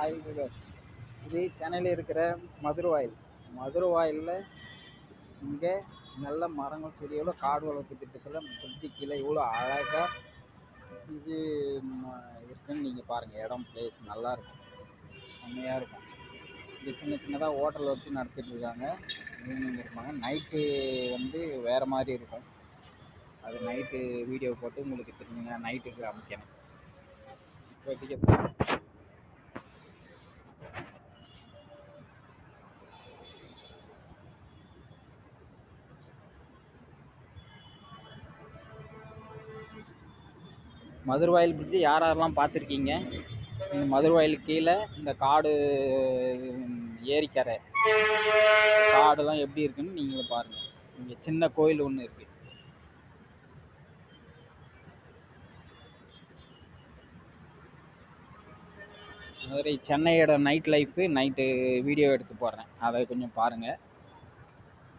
Hi viewers, இது சென்னையில் இருக்கிற மதுரவாயிலில் இங்கே நல்ல மரங்கள் செடியோட காடு வளர்ப்பு திட்டத்தில் பிரிட்ஜு கீழே இவ்வளோ அழகாக இது இருக்குன்னு நீங்கள் பாருங்கள். இடம் பிளேஸ் நல்லாயிருக்கும், செம்மையாக இருக்கும். இங்கே சின்ன சின்னதாக ஹோட்டல் வச்சு நடத்திட்டு இருக்காங்க. ஈவினிங் இருப்பாங்க. நைட்டு வேறு மாதிரி இருக்கும். அது நைட்டு வீடியோ போட்டு உங்களுக்கு தெரிஞ்சுங்க. நைட்டுக்கு அமைக்கணும். இப்போதைக்கு மதுரவாயில் பிரிட்ஜு யாரெல்லாம் பார்த்துருக்கீங்க? இந்த மதுரவாயிலுக்கு கீழே இந்த காடு ஏரிக்கரை காடுலாம் எப்படி இருக்குன்னு நீங்களும் பாருங்கள். இங்கே சின்ன கோயில் ஒன்று இருக்குது. மதுரை சென்னையோட நைட் லைஃபு நைட்டு வீடியோ எடுத்து போடுறேன். அதை கொஞ்சம் பாருங்கள்.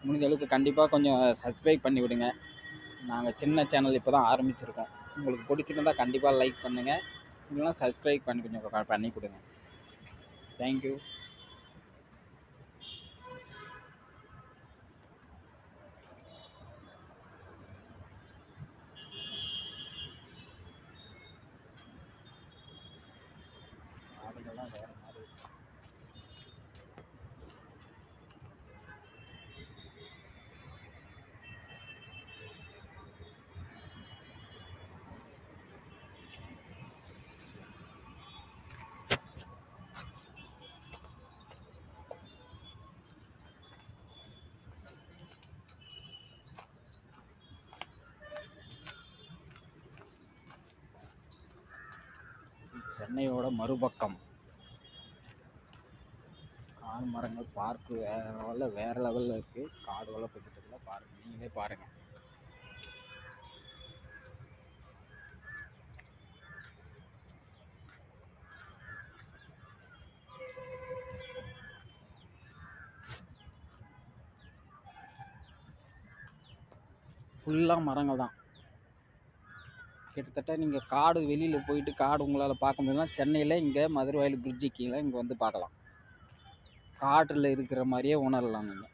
முடிஞ்ச அளவுக்கு கண்டிப்பாக கொஞ்சம் சப்ஸ்கிரைப் பண்ணி விடுங்க. நாங்கள் சின்ன சேனல் இப்போ தான் ஆரம்பிச்சிருக்கோம். உங்களுக்கு பிடிச்சிருந்தால் கண்டிப்பாக லைக் பண்ணுங்கள். இல்லைனா சப்ஸ்கிரைப் பண்ணி கொஞ்சம் பண்ணி கொடுங்க. தேங்க்யூ. ஆடுகள்லாம் வேறு மாதிரி சென்னையோட மறுபக்கம் காடு மரங்கள் பார்க்கு வேறு லெவலில் இருக்குது. காடு வளர்ப்பு திட்டத்தில் பார்க்கு நீங்களே பாருங்கள். ஃபுல்லாக மரங்கள் தான். கிட்டத்தட்ட நீங்கள் காடு வெளியில் போயிட்டு காடு உங்களால் பார்க்க முடியும்னா சென்னையில் இங்கே மதுரவாயில் பிரிட்ஜு கீழே இங்கே வந்து பார்க்கலாம். காட்டில் இருக்கிற மாதிரியே உணரலாம் நீங்கள்.